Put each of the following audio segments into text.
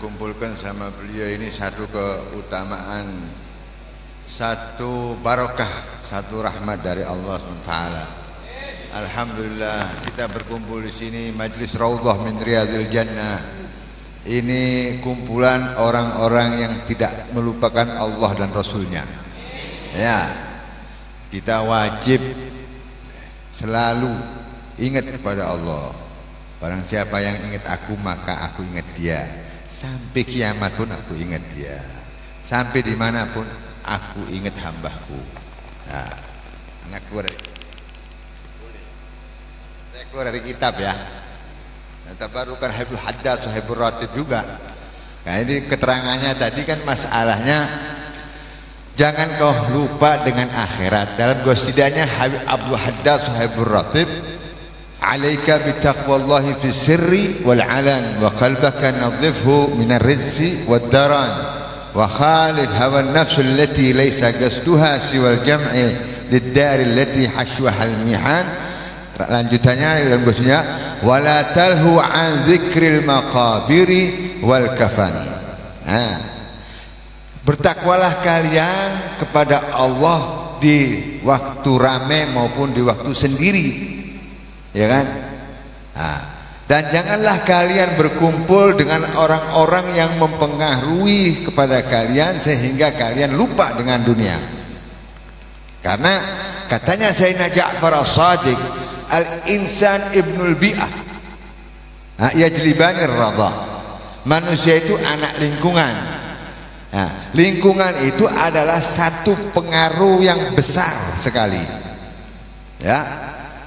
kumpulkan sama beliau ini satu keutamaan, satu barokah, satu rahmat dari Allah SWT. Alhamdulillah kita berkumpul di sini majlis Raudhah min Riyadil Jannah. Ini kumpulan orang-orang yang tidak melupakan Allah dan Rasulnya. Ya, kita wajib selalu ingat kepada Allah. Barang siapa yang ingat aku, maka aku ingat dia. Sampai kiamat pun aku ingat dia. Sampai dimanapun aku ingat hambaku. Nah, anak keluar dari kitab ya. Tabarukan Habibul Haddad, Sahibul Ratib juga. Nah ini keterangannya tadi kan masalahnya jangan kau lupa dengan akhirat. Dalam gosidanya Habib Abdul Haddad Sahibul Ratib, alaika bitaqwallahi fi sirri wal alan wa qalbaka nadhifhu min ar-rizzi wad daran wa khalid hawa an-nafs allati laysa qasduha siwal jam'i lid-dar allati hashwaha al-mihan. Lanjutannya dalam gosidnya wala talhu an dzikril maqabiri wal kafani. Nah, bertakwalah kalian kepada Allah di waktu rame maupun di waktu sendiri, ya kan? Nah, dan janganlah kalian berkumpul dengan orang-orang yang mempengaruhi kepada kalian sehingga kalian lupa dengan dunia. Karena katanya Sayyidina Ja'far As-Shadiq, al-insan ibnul bi'ah yajlibanir radha. Manusia itu anak lingkungan. Nah, lingkungan itu adalah satu pengaruh yang besar sekali. Ya.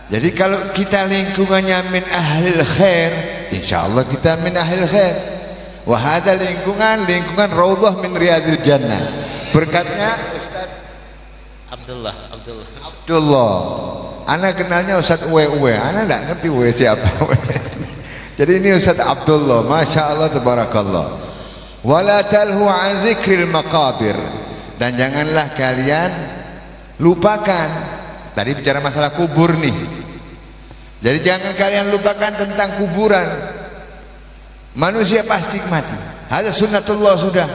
Jadi kalau kita lingkungannya min ahlil khair, insyaallah kita min ahlil khair. Wa hada lingkungan Raudhah min Riyadil Jannah. Berkatnya Ustaz Abdullah. Ana kenalnya Ustaz Uwe. Ana enggak ngerti Uwe siapa. Jadi ini Ustaz Abdullah, Masya Allah tabarakallah. Wala talhu an dzikril maqabir, dan janganlah kalian lupakan. Tadi bicara masalah kubur nih. Jadi jangan kalian lupakan tentang kuburan. Manusia pasti mati. Ada sunnatullah sudah.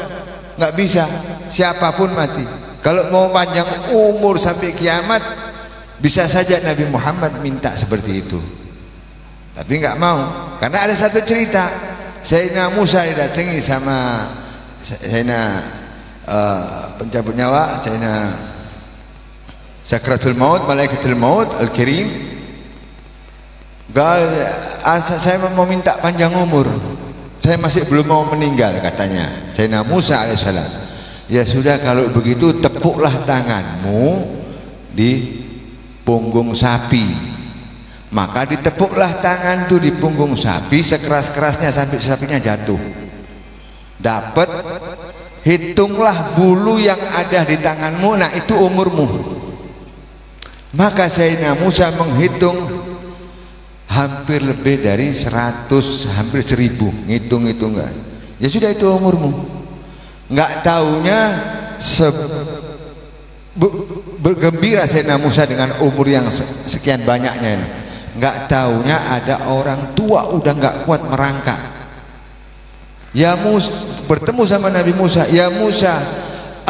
Enggak bisa siapapun mati. Kalau mau panjang umur sampai kiamat, bisa saja Nabi Muhammad minta seperti itu, tapi nggak mau. Karena ada satu cerita, Sayyidina Musa didatangi sama Sayyidina pencabut nyawa, Sayyidina Sakratul Maut, Malaikatul Maut Al-Kirim. Saya mau minta panjang umur, saya masih belum mau meninggal, katanya Sayyidina Musa alaihissalam. Ya sudah, kalau begitu tepuklah tanganmu di punggung sapi. Maka ditepuklah tangan tuh di punggung sapi sekeras-kerasnya sampai sapinya jatuh. Dapat, hitunglah bulu yang ada di tanganmu, nah itu umurmu. Maka Sayyidina Musa menghitung hampir lebih dari 100, hampir 1000, ngitung-hitungan. Ya sudah, itu umurmu. Nggak taunya bergembira Sayyidina Musa dengan umur yang sekian banyaknya ini. Nggak taunya ada orang tua udah nggak kuat merangkak. Ya Musa, bertemu sama Nabi Musa. Ya Musa,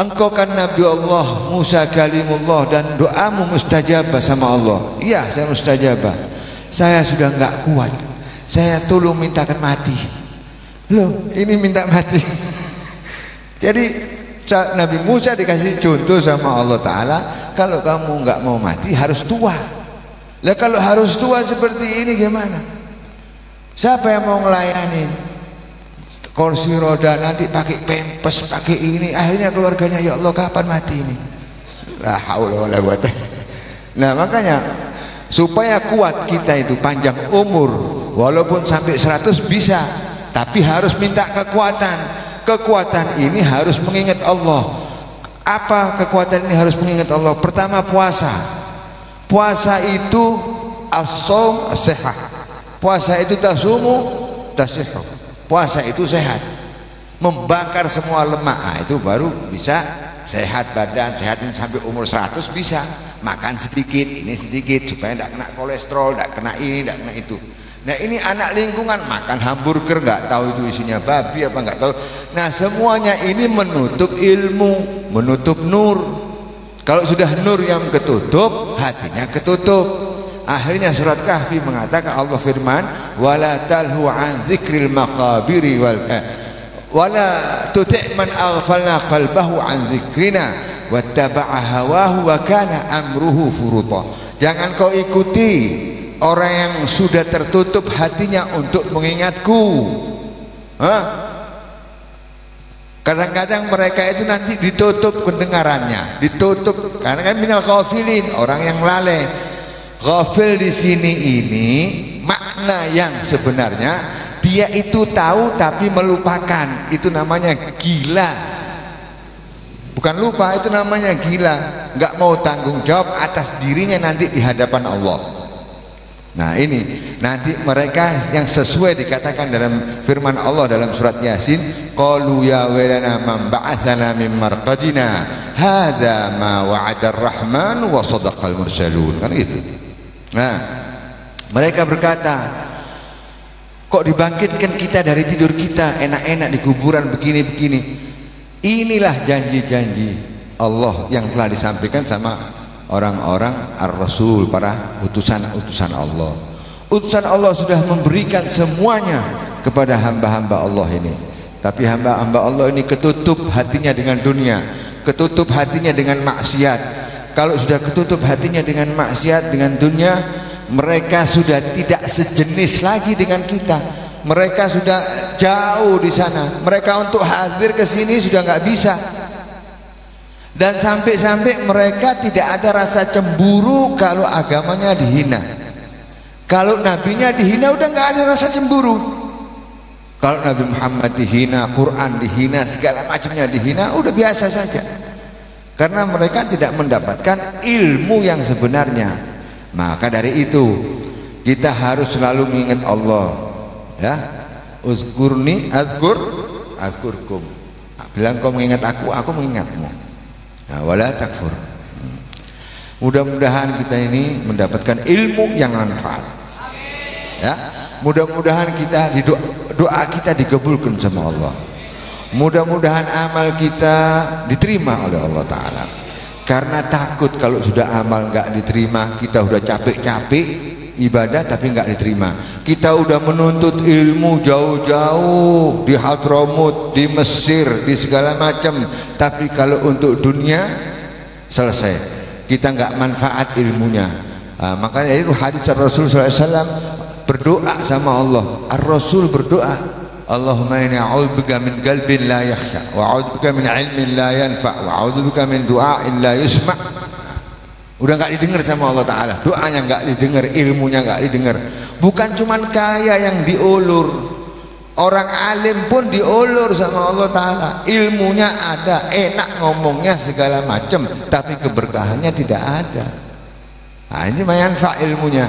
engkau kan Nabi Allah, Musa kalimullah, dan doamu mustajabah sama Allah. Iya, saya mustajabah. Saya sudah nggak kuat, saya tolong mintakan mati. Loh, ini minta mati. Jadi Nabi Musa dikasih contoh sama Allah Ta'ala, kalau kamu nggak mau mati harus tua. Lah kalau harus tua seperti ini gimana? Siapa yang mau ngelayani? Kursi roda, nanti pakai pempes, pakai ini, akhirnya keluarganya, ya Allah kapan mati ini? La haula wala quwata. Nah makanya supaya kuat kita itu panjang umur, walaupun sampai 100 bisa, tapi harus minta kekuatan. Kekuatan ini harus mengingat Allah. Apa kekuatan ini harus mengingat Allah? Pertama, puasa. Puasa itu as-shaum as-sihah. Puasa itu tasumu tasihhu. Puasa itu sehat, membakar semua lemak. Nah, itu baru bisa sehat badan, sehatin sampai umur 100 bisa. Makan sedikit, ini sedikit supaya tidak kena kolesterol, tidak kena ini, tidak kena itu. Nah ini anak lingkungan makan hamburger nggak tahu itu isinya babi apa nggak tahu. Nah semuanya ini menutup ilmu, menutup nur. Kalau sudah nur yang ketutup, hatinya ketutup. Akhirnya surat Kahfi mengatakan, Allah firman, wala talhu an dzikril maqabiri wala tuti' man aghfalna qalbahu an dzikrina wattaba'a hawahu wa kana amruhu furuta. Jangan kau ikuti orang yang sudah tertutup hatinya untuk mengingatku. Kadang-kadang mereka itu nanti ditutup pendengarannya, ditutup karena kan minal ghafilin, orang yang lalai. Ghafil di sini ini makna yang sebenarnya dia itu tahu tapi melupakan, itu namanya gila. Bukan lupa, itu namanya gila. Nggak mau tanggung jawab atas dirinya nanti di hadapan Allah. Nah ini nanti mereka yang sesuai dikatakan dalam firman Allah dalam surat Yasin, qalu ya wailana man ba'atsana min marqadina hadza ma wa'ada ar-rahman wa sadaqal mursalun, kan gitu. Nah mereka berkata, kok dibangkitkan kita dari tidur kita enak-enak di kuburan begini-begini. Inilah janji-janji Allah yang telah disampaikan sama orang-orang ar-rasul, para utusan-utusan Allah. Utusan Allah sudah memberikan semuanya kepada hamba-hamba Allah ini. Tapi hamba-hamba Allah ini ketutup hatinya dengan dunia, ketutup hatinya dengan maksiat. Kalau sudah ketutup hatinya dengan maksiat, dengan dunia, mereka sudah tidak sejenis lagi dengan kita. Mereka sudah jauh di sana. Mereka untuk hadir ke sini sudah nggak bisa. Dan sampai-sampai mereka tidak ada rasa cemburu kalau agamanya dihina. Kalau nabinya dihina udah nggak ada rasa cemburu. Kalau Nabi Muhammad dihina, Quran dihina, segala macamnya dihina, udah biasa saja. Karena mereka tidak mendapatkan ilmu yang sebenarnya. Maka dari itu kita harus selalu mengingat Allah, ya. Uzkurni azkurkum. Bilang kau mengingat aku mengingatmu. Nah, wala takfur. Mudah-mudahan kita ini mendapatkan ilmu yang manfaat. Ya, mudah-mudahan kita doa kita dikabulkan sama Allah. Mudah-mudahan amal kita diterima oleh Allah Ta'ala. Karena takut kalau sudah amal nggak diterima, kita udah capek-capek ibadah tapi nggak diterima. Kita udah menuntut ilmu jauh-jauh di Hadramut, di Mesir, di segala macam, tapi kalau untuk dunia selesai, kita nggak manfaat ilmunya. Makanya itu hadis Rasul SAW berdoa sama Allah. Ar-Rasul berdoa, Allahumma inni a'udzubika min qalbin la yakhsha wa a'udzubika min ilmin la yanfa wa a'udzubika min du'ain la yusma'. Udah nggak didengar sama Allah Ta'ala, doanya nggak didengar, ilmunya nggak didengar. Bukan cuman kaya yang diulur, orang alim pun diulur sama Allah Ta'ala. Ilmunya ada, enak ngomongnya segala macam, tapi keberkahannya tidak ada. Nah ini manfaat ilmunya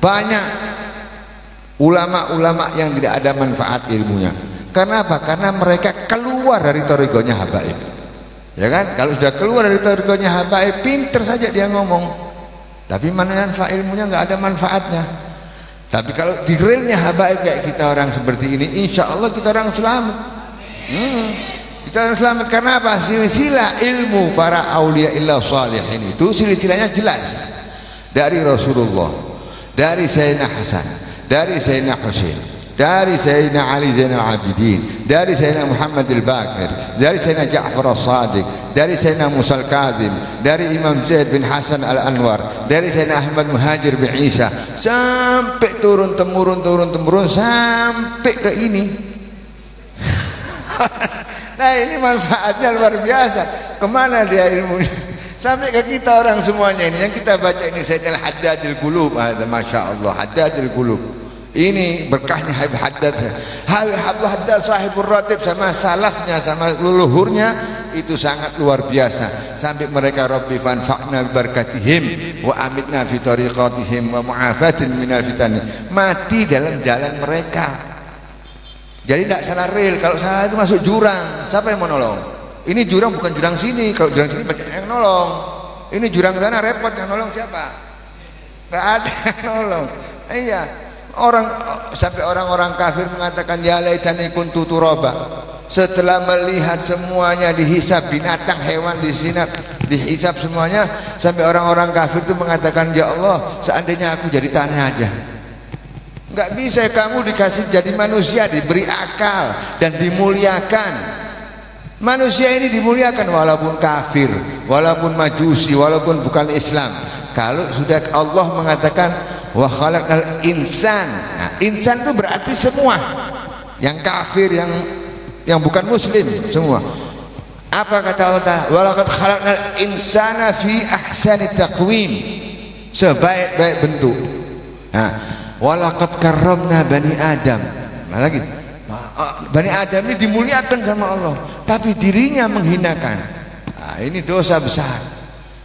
banyak. Ulama-ulama yang tidak ada manfaat ilmunya. Karena apa? Karena mereka keluar dari thariqahnya habaib. Ya kan? Kalau sudah keluar dari thariqahnya habaib, pinter saja dia ngomong. Tapi manfaat ilmunya nggak ada manfaatnya. Tapi kalau di realnya habaib kayak kita orang seperti ini, insya Allah kita orang selamat. Kita orang selamat karena apa? Silsilah ilmu para aulia illah salihin itu silsilahnya jelas. Dari Rasulullah, dari Sayyidina Hasan, dari Sayyidina Husain, dari Sayyidina Ali Zainal Abidin, dari Sayyidina Muhammad Al-Baqir, dari Sayyidina Ja'far As-Sadiq, dari Sayyidina Musa Al-Kazim, dari Imam Zaid bin Hasan Al-Anwar, dari Sayyidina Ahmad Muhajir bin Isa, sampai turun temurun sampai ke ini. Nah ini manfaatnya luar biasa. Kemana dia ilmunya? Sampai ke kita orang semuanya ini yang kita baca ini Sayyidina Haddadil Qulub. Masya Allah, Haddadil Qulub. Ini berkahnya Habib Haddad. Habib Haddad sahibur ratib, sama salafnya, sama leluhurnya itu sangat luar biasa. Sampai mereka Rabbi fanfa'na bibarakatihim wa amitna fi tariqatihim wa mu'afatin minal fitani. Mati dalam jalan mereka. Jadi tidak salah rel. Kalau salah itu masuk jurang, siapa yang mau nolong? Ini jurang bukan jurang sini. Kalau jurang sini banyak yang nolong. Ini jurang sana repot, yang nolong siapa? Gak ada yang nolong. Iya. Orang sampai orang-orang kafir mengatakan ya laitani kuntu turaba. Setelah melihat semuanya dihisab, binatang, hewan dihisab semuanya, sampai orang-orang kafir itu mengatakan ya Allah, seandainya aku jadi tanah aja. Enggak bisa kamu dikasih jadi manusia, diberi akal dan dimuliakan. Manusia ini dimuliakan walaupun kafir, walaupun majusi, walaupun bukan Islam. Kalau sudah Allah mengatakan wa khalaqal insan. Nah, insan itu berarti semua. Yang kafir, yang bukan muslim semua. Apa kata Allah Ta'ala? Wa laqad khalaqal insana fi ahsani taqwim. Sebaik-baik bentuk. Nah, wa laqad karramna bani Adam. Nah, lagi. Bani Adam ini dimuliakan sama Allah, tapi dirinya menghinakan. Nah, ini dosa besar.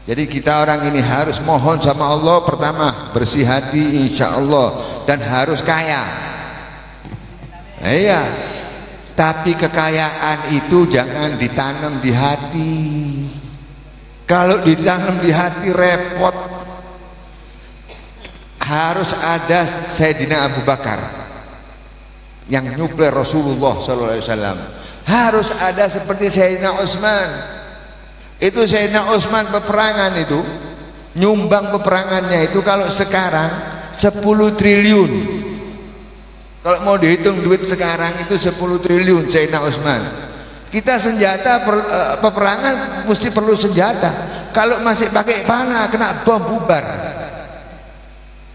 Jadi kita orang ini harus mohon sama Allah, pertama bersih hati insya Allah, dan harus kaya. Iya. Tapi kekayaan itu jangan ditanam di hati. Kalau ditanam di hati repot. Harus ada Sayyidina Abu Bakar yang nyupler Rasulullah SAW. Harus ada seperti Sayyidina Utsman. Itu Sayyidina Utsman peperangan itu, nyumbang peperangannya itu kalau sekarang 10 triliun. Kalau mau dihitung duit sekarang itu 10 triliun Sayyidina Utsman. Kita senjata peperangan mesti perlu senjata. Kalau masih pakai panah kena bom bubar.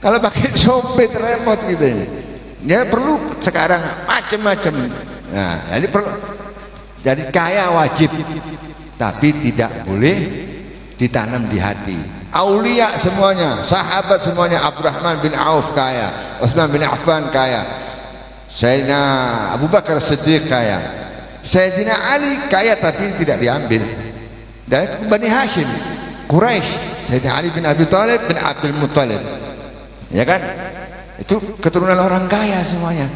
Kalau pakai sopet repot gitu ya. Ya perlu sekarang macam-macam. Nah, jadi perlu. Jadi kaya wajib, tapi tidak boleh ditanam di hati. Aulia semuanya, sahabat semuanya, Abdurrahman bin Auf kaya, Utsman bin Affan kaya, Sayyidina Abu Bakar Siddiq kaya, Sayyidina Ali kaya tapi tidak diambil. Dan Bani Hashim, Quraisy, Sayyidina Ali bin Abi Thalib bin Abdul Muttalib, ya kan? Itu keturunan orang kaya semuanya.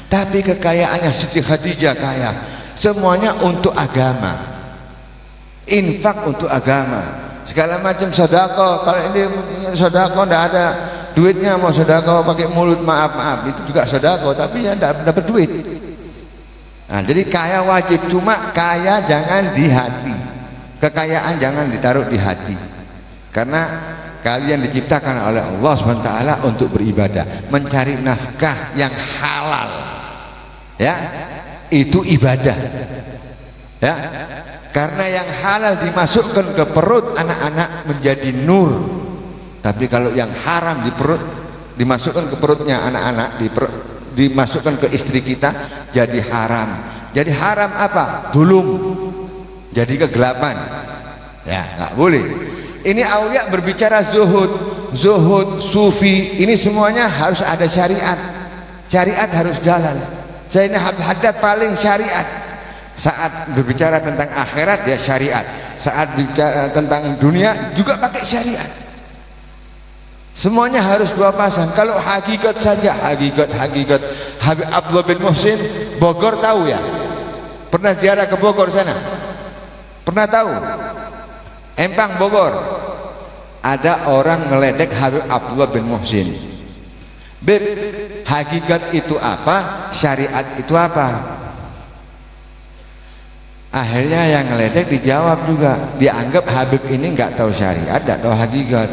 Tapi kekayaannya Siti Khadijah kaya, semuanya untuk agama, infak untuk agama, segala macam sedekah. Kalau ini sedekah tidak ada duitnya, mau sedekah pakai mulut maaf itu juga sedekah, tapi ya tidak dapat duit. Nah, jadi kaya wajib, cuma kaya jangan di hati. Kekayaan jangan ditaruh di hati, karena kalian diciptakan oleh Allah SWT untuk beribadah, mencari nafkah yang halal, ya itu ibadah, ya. Karena yang halal dimasukkan ke perut anak-anak menjadi nur. Tapi kalau yang haram di perut, dimasukkan ke perutnya anak-anak, dimasukkan ke istri kita, jadi haram. Jadi haram apa? Dulum. Jadi kegelapan. Ya, nggak boleh. Ini aulia berbicara zuhud, sufi. Ini semuanya harus ada syariat. Syariat harus jalan. Sayyidina Haddad paling syariat. Saat berbicara tentang akhirat ya syariat, saat berbicara tentang dunia juga pakai syariat. Semuanya harus dua pasang. Kalau hakikat saja, hakikat Habib Abdullah bin Muhsin Bogor tahu ya? Pernah ziarah ke Bogor sana? Pernah tahu? Empang Bogor ada orang ngeledek Habib Abdullah bin Muhsin. Beb, hakikat itu apa? Syariat itu apa? Akhirnya yang ngeledek dijawab juga, dianggap Habib ini nggak tahu syariat, nggak tahu hakikat.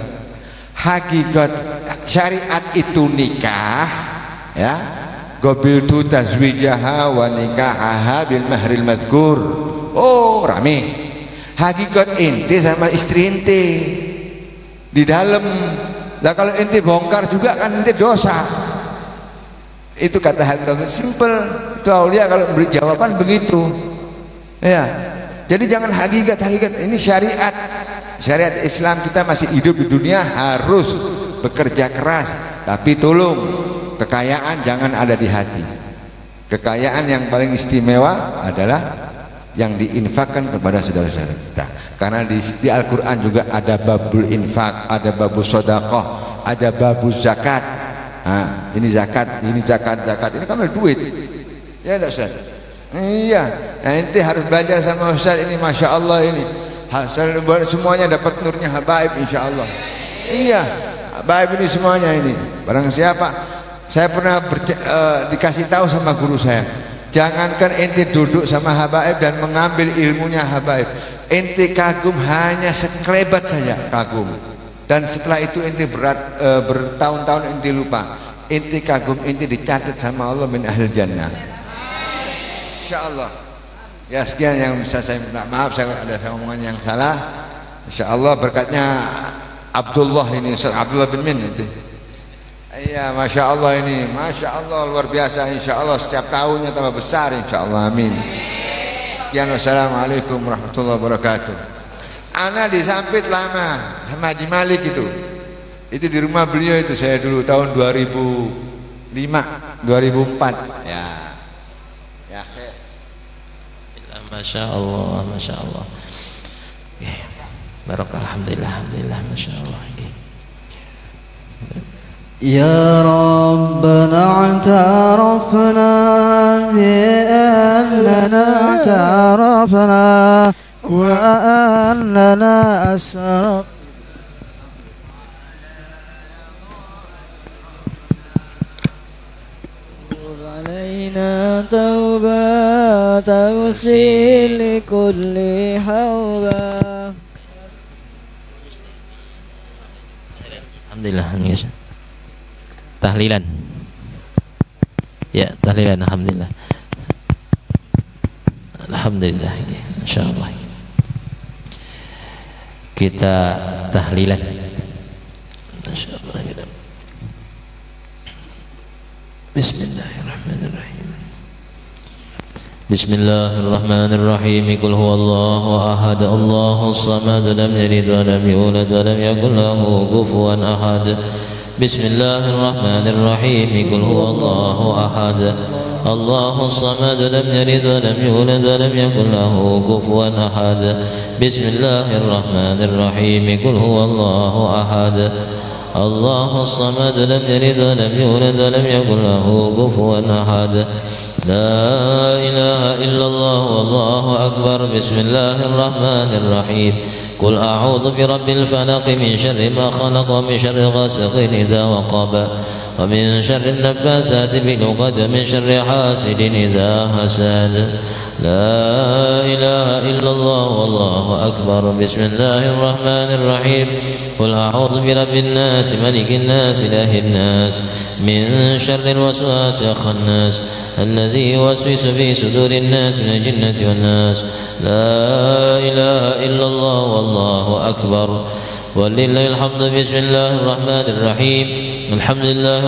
Hakikat syariat itu nikah, ya. Qabiltu tazwijaha wa nikahaha bil mahril madhkur. Oh, rame. Hakikat inti sama istri inti di dalam. Lah kalau inti bongkar juga kan inti dosa. Itu kata Habib, simple. Itu aulia kalau beri jawaban begitu. Ya, jadi jangan hakikat. Ini syariat. Syariat Islam, kita masih hidup di dunia harus bekerja keras, tapi tolong kekayaan jangan ada di hati. Kekayaan yang paling istimewa adalah yang diinfakkan kepada saudara-saudara kita. Karena di Al-Quran juga ada babul infak, ada babul sedekah, ada babul zakat. Nah, ini zakat, ini zakat. Ini kan ada duit. Ya enggak, Ustaz? Iya, nah, ente harus belajar sama Ustaz ini, masya Allah ini. Hasil semuanya dapat nurnya habaib insya Allah. Iya, habaib ini semuanya ini. Barang siapa Saya pernah dikasih tahu sama guru saya, jangankan ente duduk sama habaib dan mengambil ilmunya habaib, ente kagum hanya sekelebat saja kagum, dan setelah itu ente bertahun-tahun ente lupa, ente kagum, ente dicatat sama Allah min ahlil jannah, insyaallah. Ya, sekian yang bisa saya minta maaf saya ada omongan yang salah. Insyaallah berkatnya Abdullah ini, Ustaz Abdullah bin Min itu. Iya, Masya Allah ini, Masya Allah luar biasa. Insya Allah setiap tahunnya tambah besar, Insya Allah, amin. Sekian, wassalamualaikum warahmatullahi wabarakatuh. Ana disampit lama sama Haji Malik itu di rumah beliau itu, saya dulu tahun 2005, 2004. Ya, ya. Masya Allah, Masya Allah. Barokah, alhamdulillah, alhamdulillah, Masya Allah. يا ربنا اعترفنا بأننا اعترفنا وأننا أسرف علينا توبة توسيل لكل حوبة. Alhamdulillah. Tahlilan. Ya, tahlilan, alhamdulillah. Alhamdulillah, insyaallah. Kita tahlilan. Insyaallah. Bismillahirrahmanirrahim. Bismillahirrahmanirrahim. Qul huwallahu ahad, Allahus samad, lam yalid wa lam yulad wa lam yakul lahu kufuwan ahad. Bismillahirrahmanirrahim. Qul huwallahu ahad, Allahus samad, lam yalid wa lam yulad wa lam yakul lahu kufuwan ahad. Bismillahirrahmanirrahim. Qul huwallahu ahad, Allahus samad, lam yalid wa lam yulad wa lam yakul lahu kufuwan ahad. La ilaha illallah wallahu akbar. Bismillahirrahmanirrahim. Qul a'udzu birabbil falaq min syarri ma khalaq wa min syarri ghasiqin idza waqab wa min syarri naffatsati fil 'uqad wa min syarri hasidin idza hasad. La ilaha illallah wallahu akbar. Bismillahirrahmanirrahim. Qul a'udzu birabbin nas malikin nas ilahin nas min syarril waswasil khannas alladzi yuwaswisu fi sudurin nas minal jinnati wan nas. La ilaha illallah wallahu akbar. Walillahil hamdu. Bismillahirrahmanirrahim. Alhamdulillah.